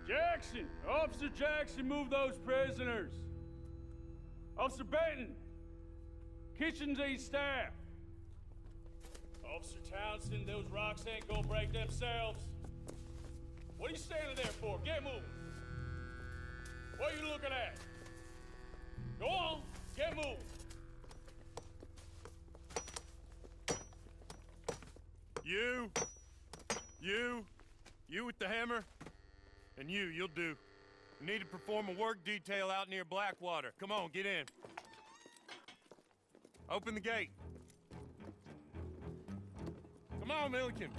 Jackson! Officer Jackson, move those prisoners! Officer Benton! Kitchens aid staff! Officer Townsend, those rocks ain't gonna break themselves. What are you standing there for? Get moving! What are you looking at? Go on, get moving! You with the hammer? And you'll do. We need to perform a work detail out near Blackwater. Come on, get in. Open the gate. Come on, Milliken.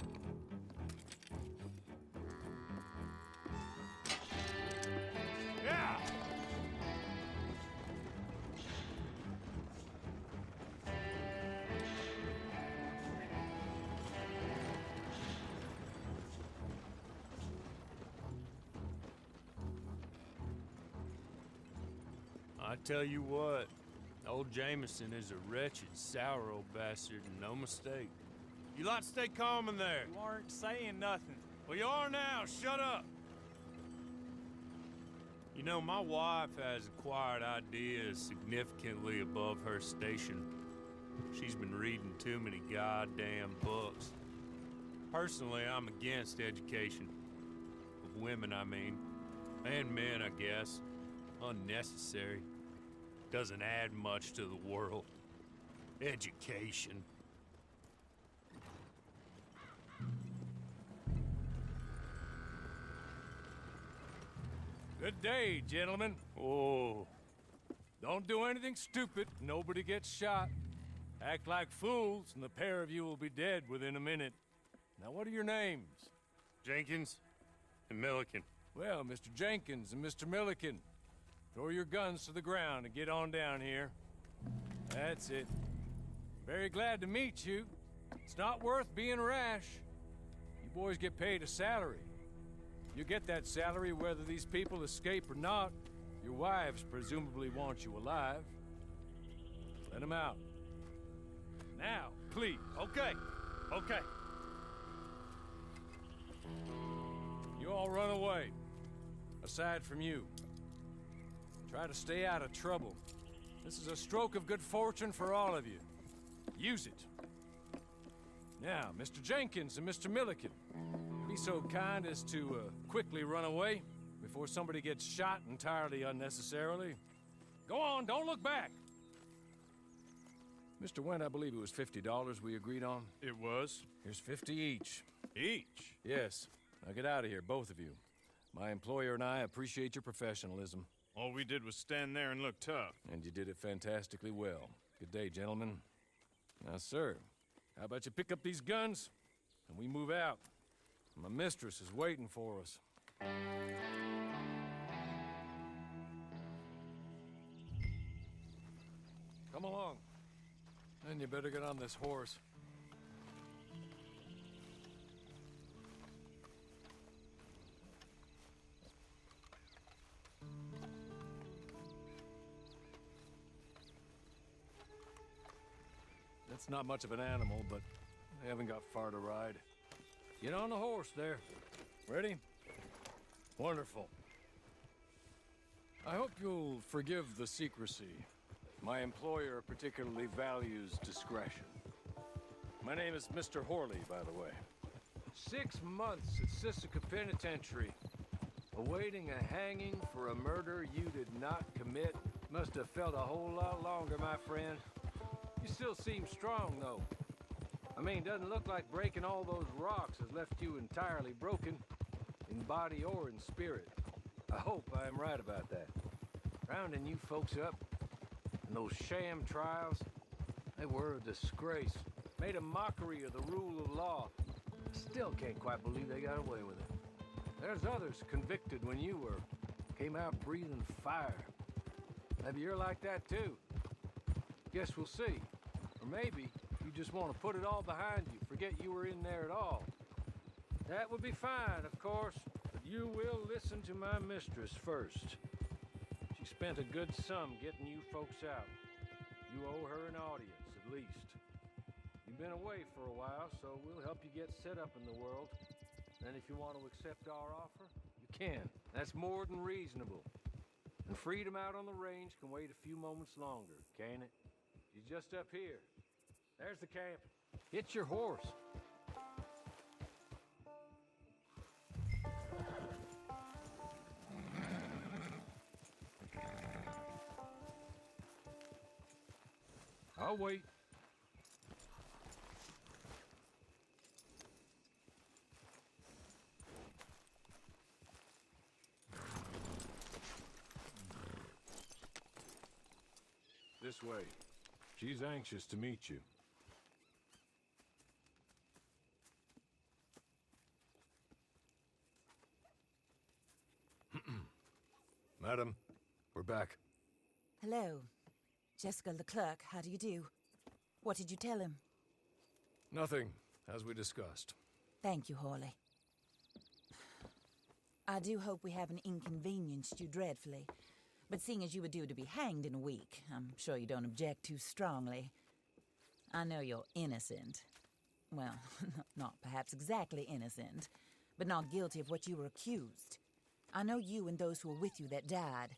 Yeah! I tell you what, old Jameson is a wretched, sour old bastard, and no mistake. You lot stay calm in there. You aren't saying nothing. Well, you are now. Shut up. You know, my wife has acquired ideas significantly above her station. She's been reading too many goddamn books. Personally, I'm against education. Of women, I mean. And men, I guess. Unnecessary. Doesn't add much to the world. Education. Good day, gentlemen. Oh. Don't do anything stupid. Nobody gets shot. Act like fools, and the pair of you will be dead within a minute. Now, what are your names? Jenkins and Milliken. Well, Mr. Jenkins and Mr. Milliken, throw your guns to the ground and get on down here. That's it. Very glad to meet you. It's not worth being rash. You boys get paid a salary. You get that salary whether these people escape or not. Your wives presumably want you alive. Let them out. Now, please. Okay. You all run away. Aside from you. Try to stay out of trouble. This is a stroke of good fortune for all of you. Use it. Now, Mr. Jenkins and Mr. Milliken, be so kind as to quickly run away before somebody gets shot entirely unnecessarily. Go on, don't look back. Mr. Wendt, I believe it was $50 we agreed on. It was. Here's 50 each. Each? Yes. Now get out of here, both of you. My employer and I appreciate your professionalism. All we did was stand there and look tough. And you did it fantastically well. Good day, gentlemen. Now, sir, how about you pick up these guns, and we move out? My mistress is waiting for us. Come along. Then you better get on this horse. It's not much of an animal, but they haven't got far to ride. Get on the horse there. Ready? Wonderful. I hope you'll forgive the secrecy. My employer particularly values discretion. My name is Mr. Horley, by the way. 6 months at Sisika Penitentiary, awaiting a hanging for a murder you did not commit. Must have felt a whole lot longer, my friend. You still seem strong, though. I mean, doesn't look like breaking all those rocks has left you entirely broken, in body or in spirit. I hope I am right about that. Rounding you folks up, and those sham trials, they were a disgrace. Made a mockery of the rule of law. I still can't quite believe they got away with it. There's others convicted when you were. Came out breathing fire. Maybe you're like that, too. Guess we'll see. Or maybe you just want to put it all behind you, forget you were in there at all. That would be fine, of course, but you will listen to my mistress first. She spent a good sum getting you folks out. You owe her an audience, at least. You've been away for a while, so we'll help you get set up in the world. And if you want to accept our offer, you can. That's more than reasonable. And freedom out on the range can wait a few moments longer, can't it? You're just up here. There's the camp. Hit your horse. I'll wait. This way. She's anxious to meet you. Madam, we're back. Hello. Jessica Leclerc, how do you do? What did you tell him? Nothing, as we discussed. Thank you, Hawley. I do hope we haven't inconvenienced you dreadfully. But seeing as you were due to be hanged in a week, I'm sure you don't object too strongly. I know you're innocent. Well, not perhaps exactly innocent, but not guilty of what you were accused. I know you and those who were with you that died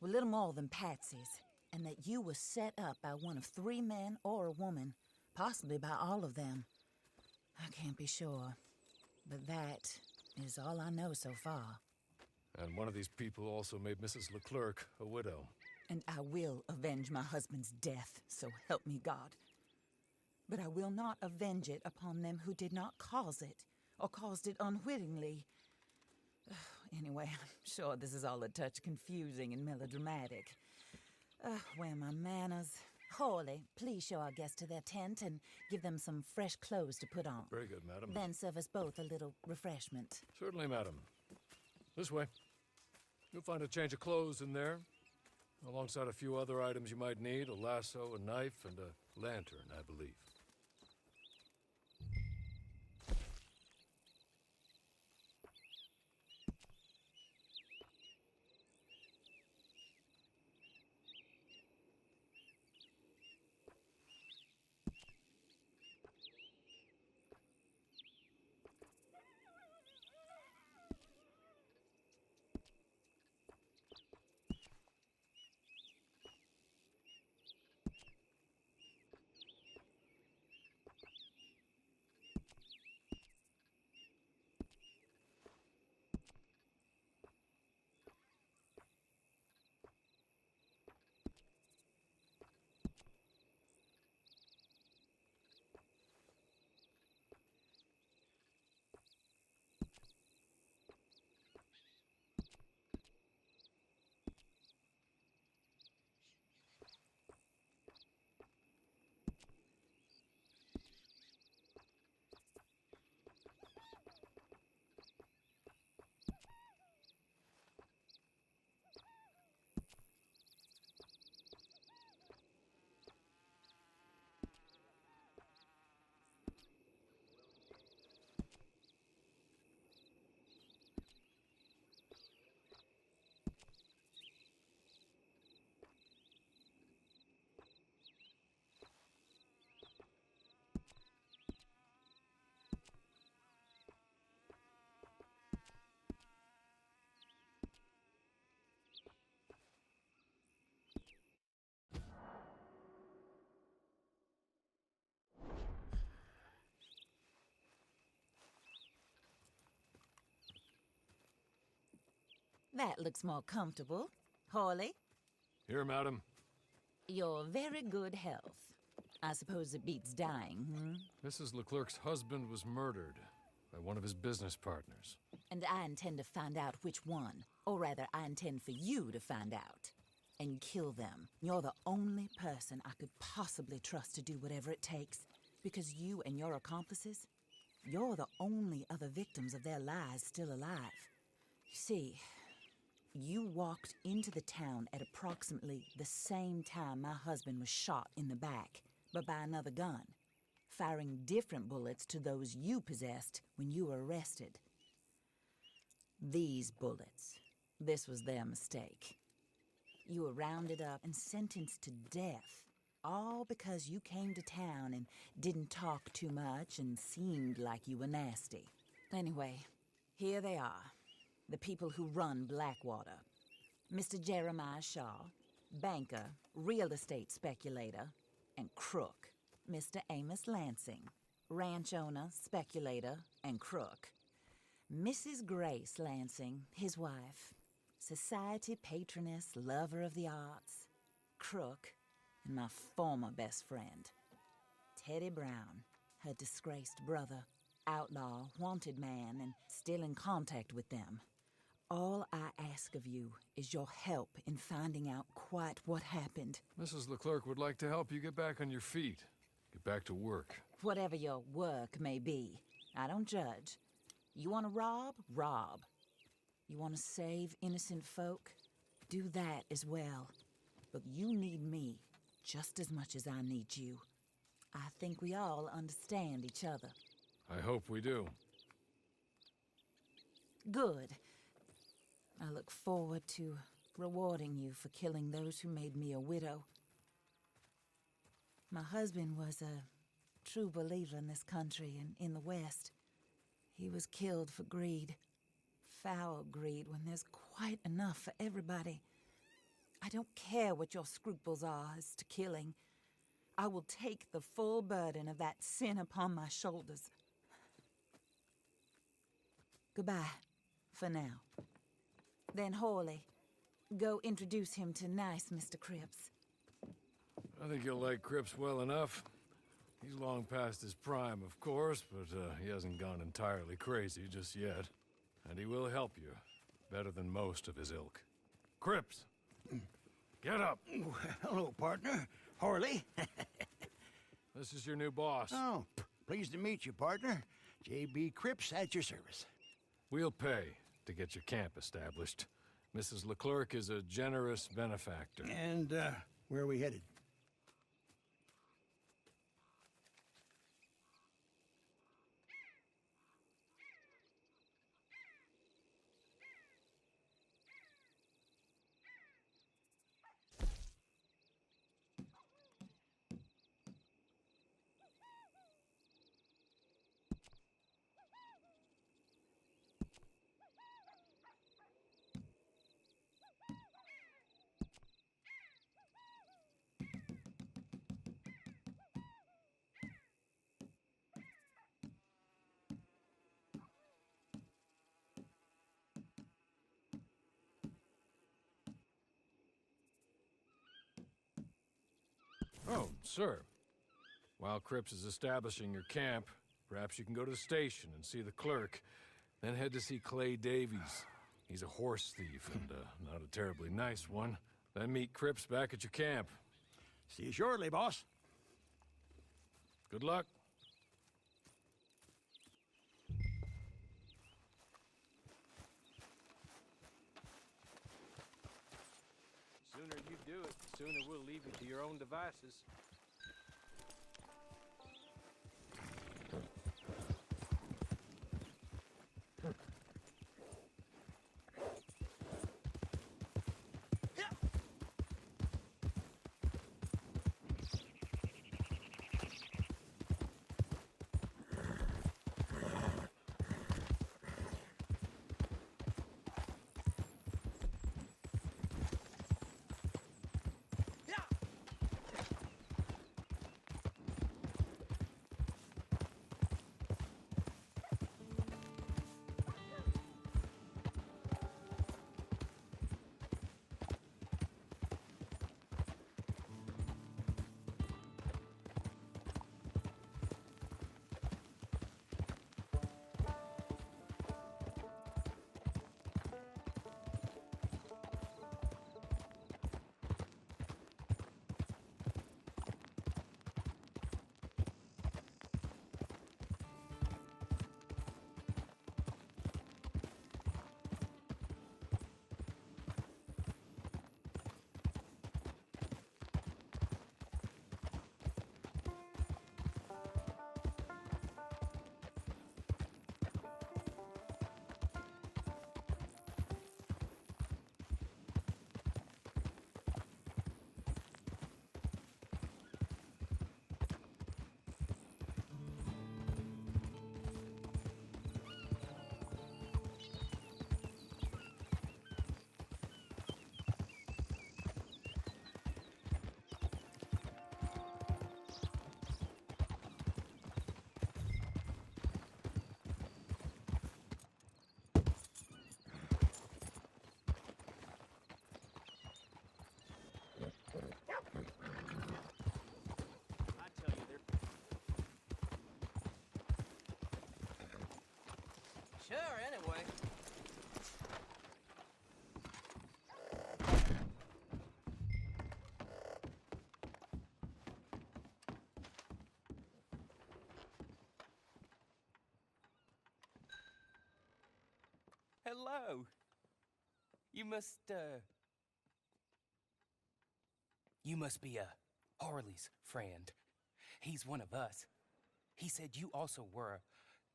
were little more than patsies, and that you were set up by one of 3 men or a woman, possibly by all of them. I can't be sure, but that is all I know so far. And one of these people also made Mrs. Leclerc a widow. And I will avenge my husband's death, so help me God. But I will not avenge it upon them who did not cause it, or caused it unwittingly. Anyway, I'm sure this is all a touch confusing and melodramatic. Where are my manners? Hawley, please show our guests to their tent and give them some fresh clothes to put on. Very good, madam. Then serve us both a little refreshment. Certainly, madam. This way. You'll find a change of clothes in there, alongside a few other items you might need, a lasso, a knife, and a lantern, I believe. That looks more comfortable. Hawley, Here, madam. your very good health. I suppose it beats dying, Mrs. Leclerc's husband was murdered by one of his business partners. And I intend to find out which one. Or rather, I intend for you to find out. And kill them. You're the only person I could possibly trust to do whatever it takes. Because you and your accomplices, you're the only other victims of their lies still alive. You see, you walked into the town at approximately the same time my husband was shot in the back, but by another gun, firing different bullets to those you possessed when you were arrested. These bullets, this was their mistake. You were rounded up and sentenced to death, all because you came to town and didn't talk too much and seemed like you were nasty. Anyway, here they are. the people who run Blackwater. Mr. Jeremiah Shaw, banker, real estate speculator, and crook. Mr. Amos Lansing, ranch owner, speculator, and crook. Mrs. Grace Lansing, his wife, society patroness, lover of the arts, crook, and my former best friend. Teddy Brown, her disgraced brother, outlaw, wanted man, and still in contact with them. All I ask of you is your help in finding out quite what happened. Mrs. Leclerc would like to help you get back on your feet. Get back to work. Whatever your work may be, I don't judge. You want to rob? Rob. You want to save innocent folk? Do that as well. But you need me just as much as I need you. I think we all understand each other. I hope we do. Good. I look forward to rewarding you for killing those who made me a widow. My husband was a true believer in this country and in the West. He was killed for greed. Foul greed when there's quite enough for everybody. I don't care what your scruples are as to killing. I will take the full burden of that sin upon my shoulders. Goodbye, for now. Then Hawley, go introduce him to nice Mr. Cripps. I think you'll like Cripps well enough. He's long past his prime, of course, but he hasn't gone entirely crazy just yet. And he will help you, better than most of his ilk. Cripps! Get up! Hello, partner. Harley. This is your new boss. Oh, pleased to meet you, partner. J.B. Cripps at your service. We'll pay to get your camp established. Mrs. Leclerc is a generous benefactor. And, where are we headed? Oh, sir. While Cripps is establishing your camp, perhaps you can go to the station and see the clerk, then head to see Clay Davies. He's a horse thief, and not a terribly nice one. Then meet Cripps back at your camp. See you shortly, boss. Good luck. The sooner you do it, the sooner we'll leave you to your own devices. Sure, anyway. Hello. You must be Harley's friend. He's one of us. He said you also were a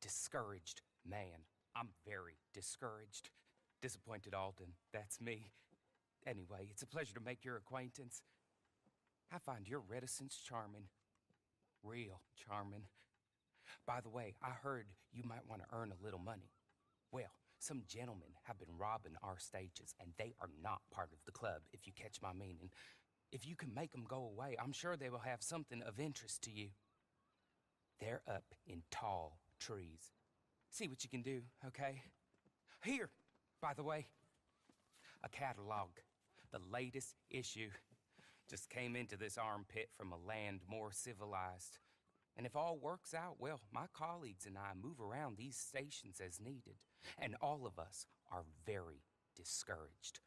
discouraged man. I'm very discouraged. Disappointed Alden, that's me. Anyway, it's a pleasure to make your acquaintance. I find your reticence charming. Real charming. By the way, I heard you might want to earn a little money. Well, some gentlemen have been robbing our stages, and they are not part of the club, if you catch my meaning. If you can make them go away, I'm sure they will have something of interest to you. They're up in tall trees. See what you can do, okay? Here, by the way, a catalog. The latest issue. Just came into this armpit from a land more civilized. And if all works out, well, my colleagues and I move around these stations as needed. And all of us are very discouraged.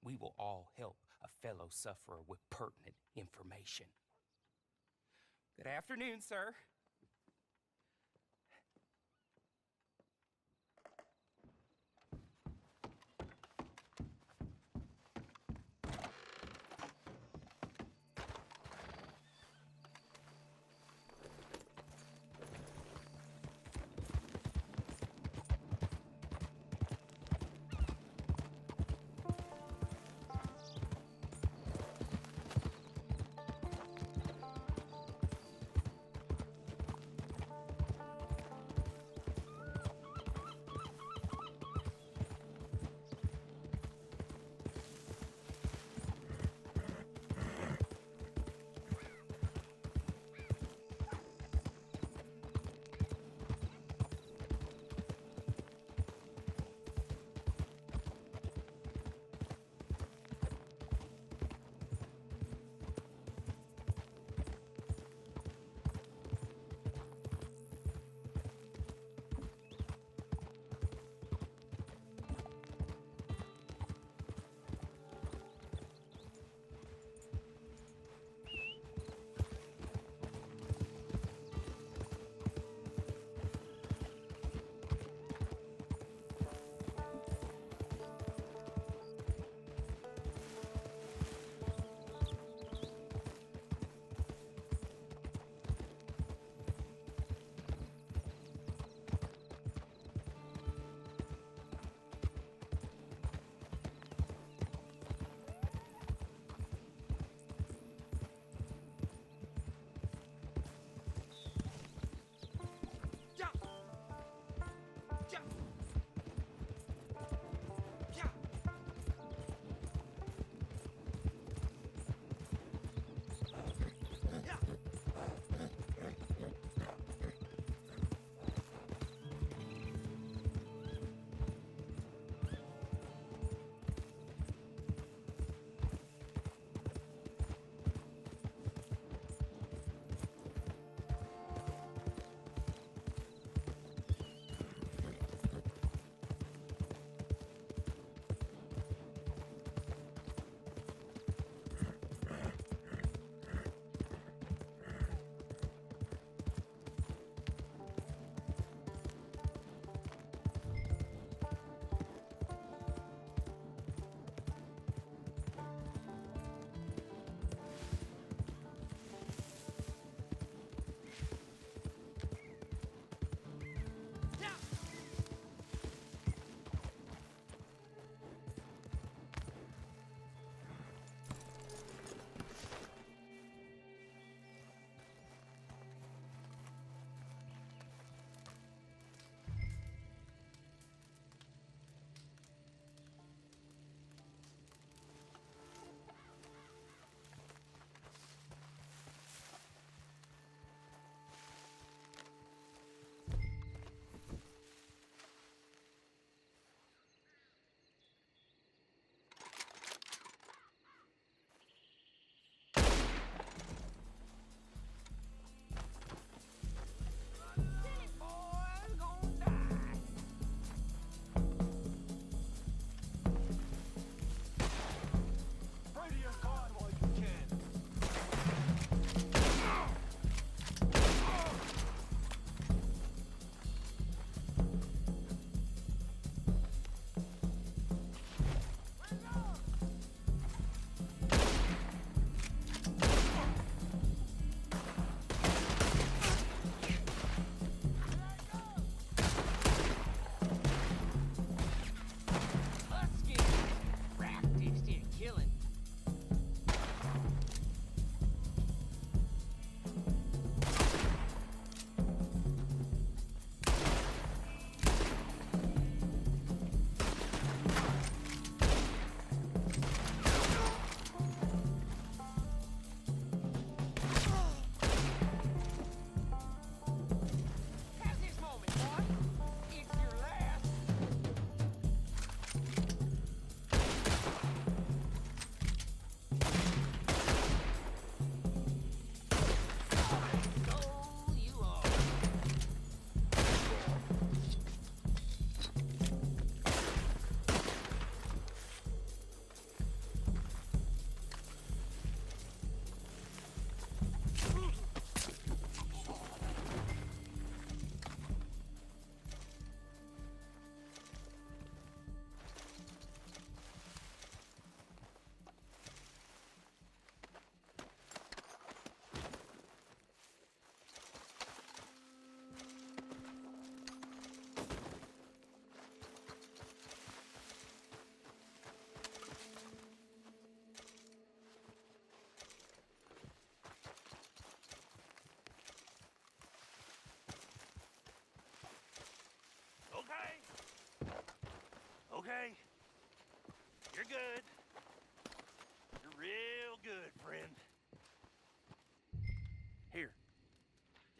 We will all help a fellow sufferer with pertinent information. Good afternoon, sir.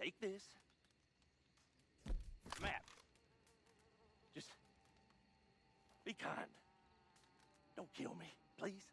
take this map. Just be kind. Don't kill me, please.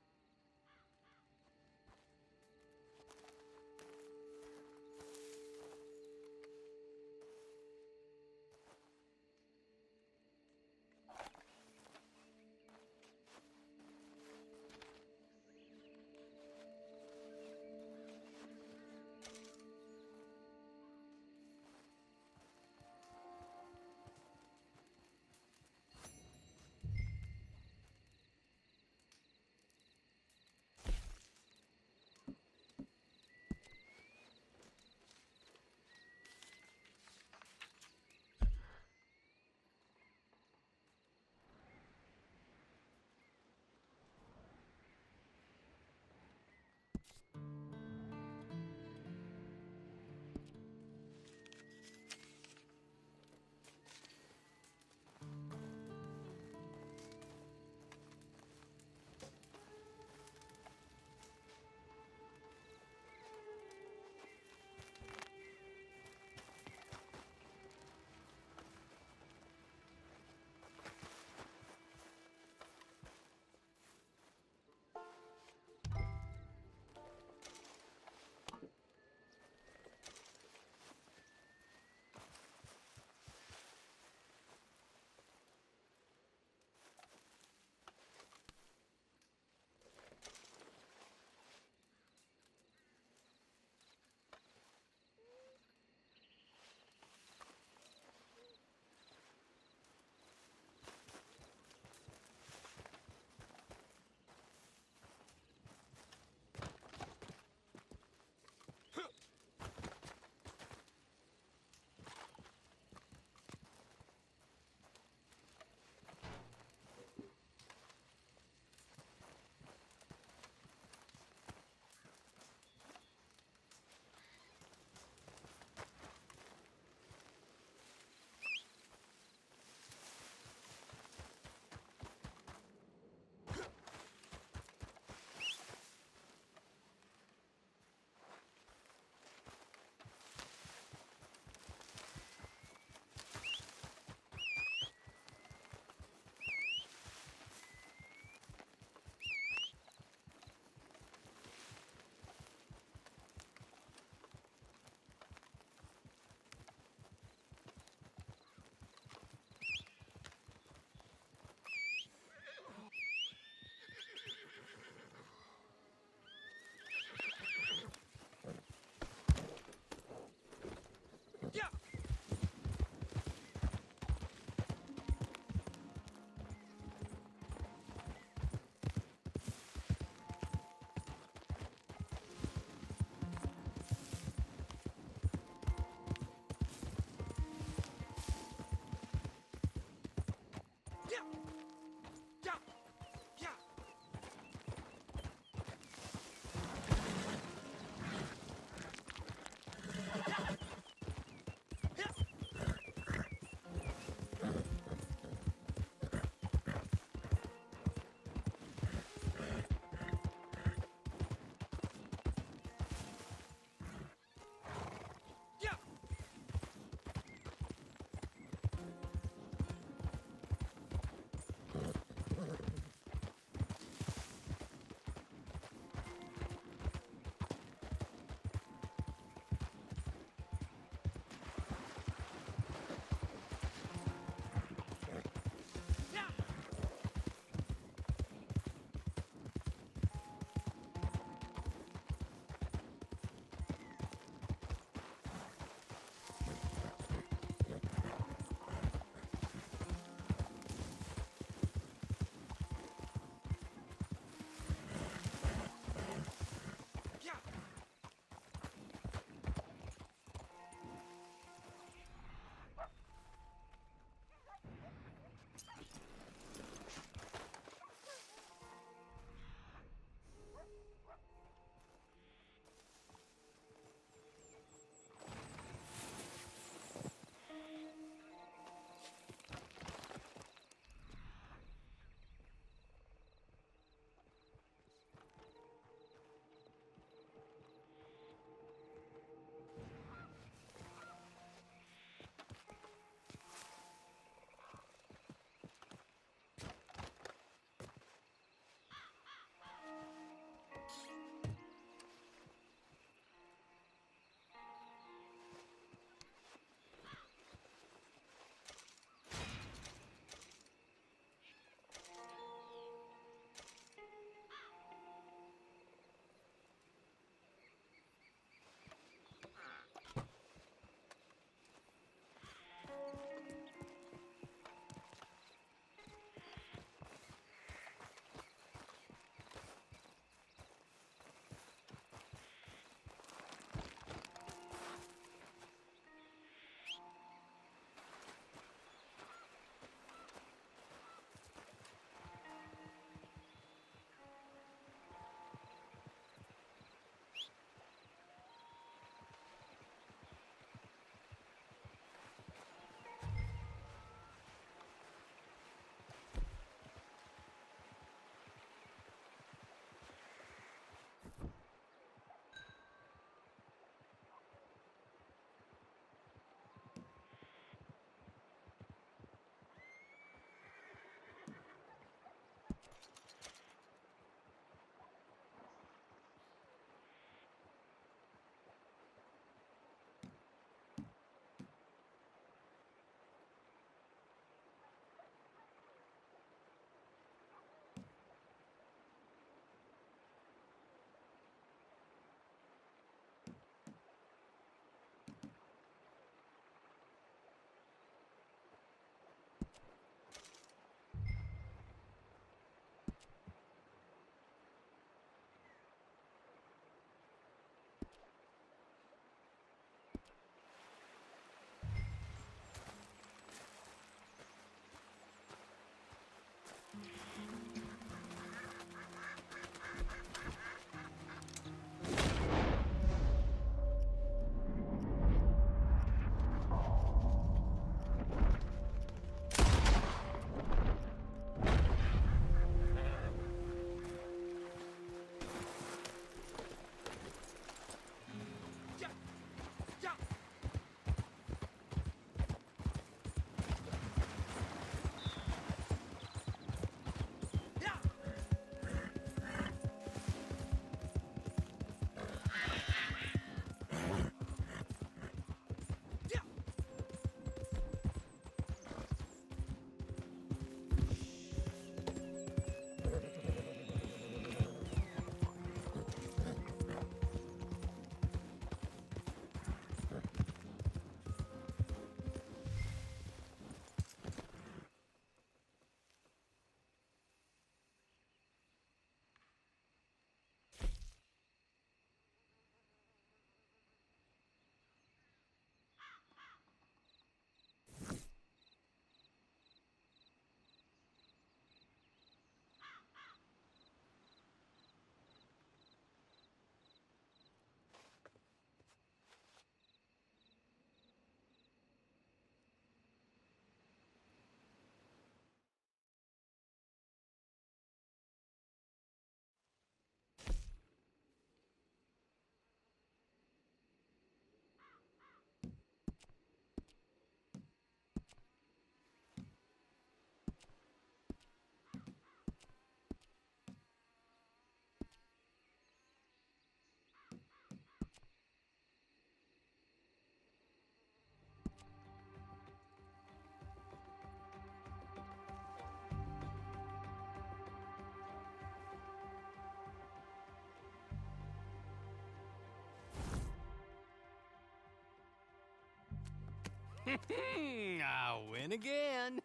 I win again.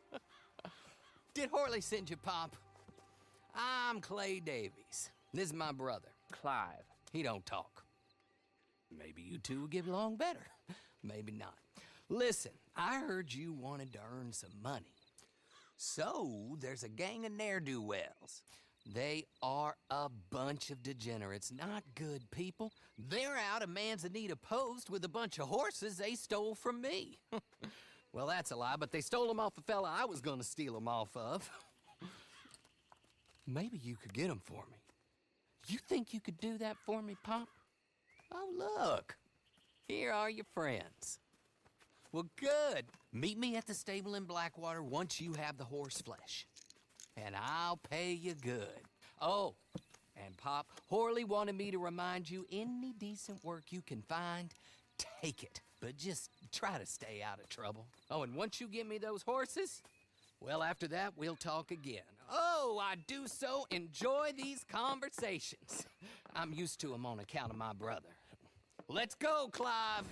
Did Horley send you, Pop? I'm Clay Davies. This is my brother, Clive. He don't talk. Maybe you two will get along better. Maybe not. Listen, I heard you wanted to earn some money. So, there's a gang of ne'er-do-wells. They are a bunch of degenerates, not good people. They're out of Manzanita Post with a bunch of horses they stole from me. Well, that's a lie, but they stole them off a fella I was gonna steal them off of. Maybe you could get them for me. You think you could do that for me, Pop? Oh, look. Here are your friends. Well, good. Meet me at the stable in Blackwater once you have the horse flesh. And I'll pay you good. Oh, and Pop, Horley wanted me to remind you, any decent work you can find, take it. But just try to stay out of trouble. Oh, and once you give me those horses, well, after that, we'll talk again. Oh, I do so enjoy these conversations. I'm used to them on account of my brother. Let's go, Clive.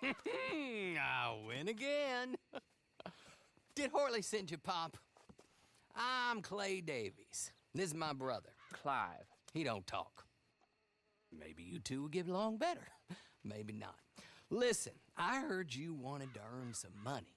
I'll win again. Did Horley send you, Pop? I'm Clay Davies. This is my brother. Clive. He don't talk. Maybe you two will get along better. Maybe not. Listen, I heard you wanted to earn some money.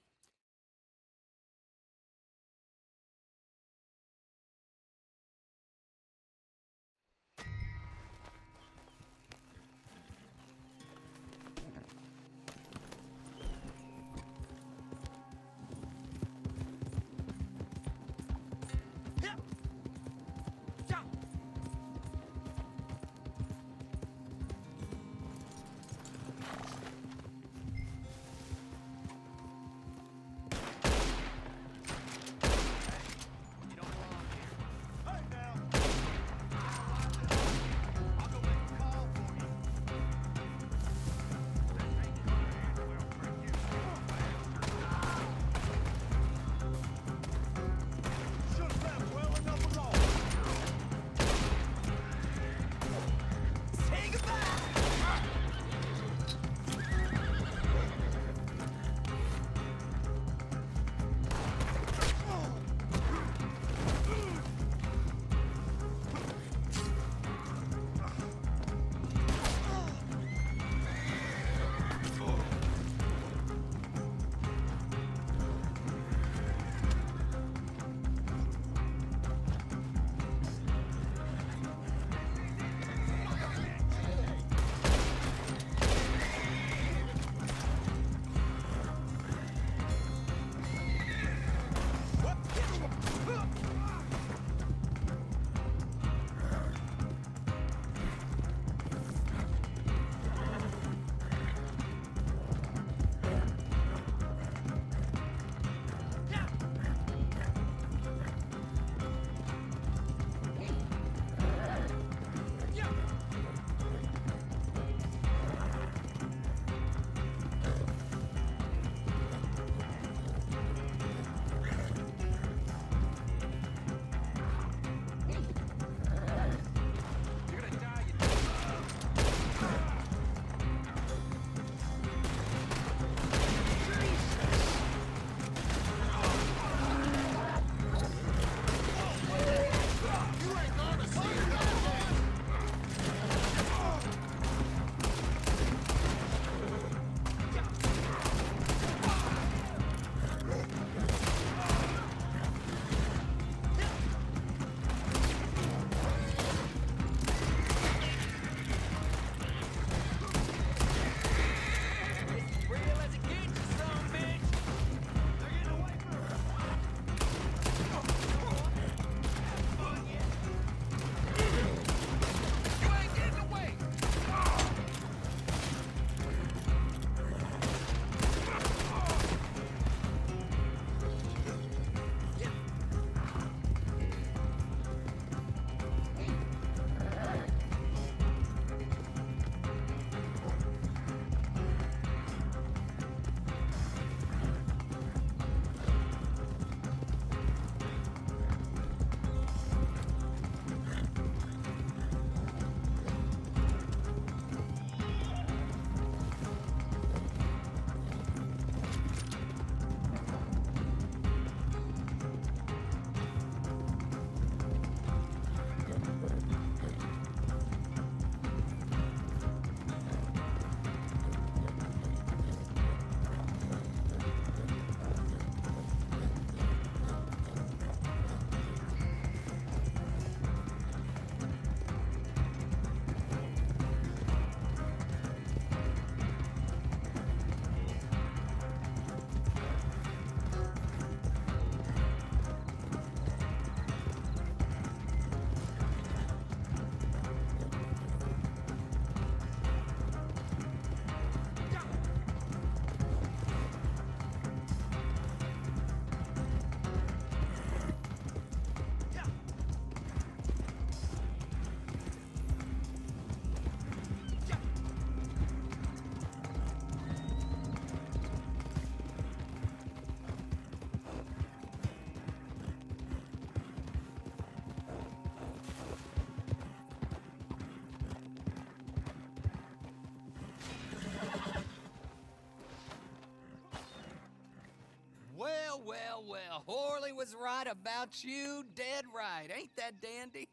Horley was right about you, dead right. Ain't that dandy?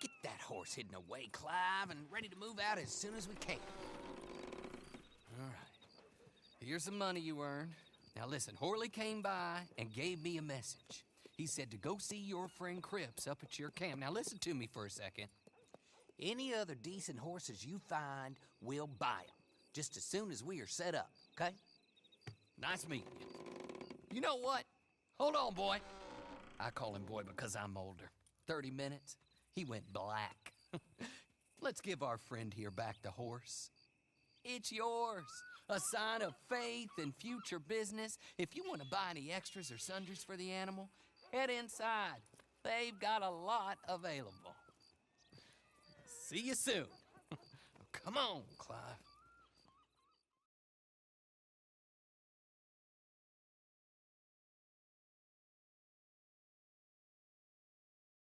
Get that horse hidden away, Clive, and ready to move out as soon as we can. All right. Here's the money you earned. Now listen, Horley came by and gave me a message. He said to go see your friend Cripps up at your camp. Now listen to me for a second. Any other decent horses you find, we'll buy them. Just as soon as we are set up, okay? Nice meeting you. You know what? Hold on, boy. I call him boy because I'm older. 30 minutes, he went black. Let's give our friend here back the horse. It's yours. A sign of faith and future business. If you want to buy any extras or sundries for the animal, head inside. They've got a lot available. See you soon. Come on, Clive.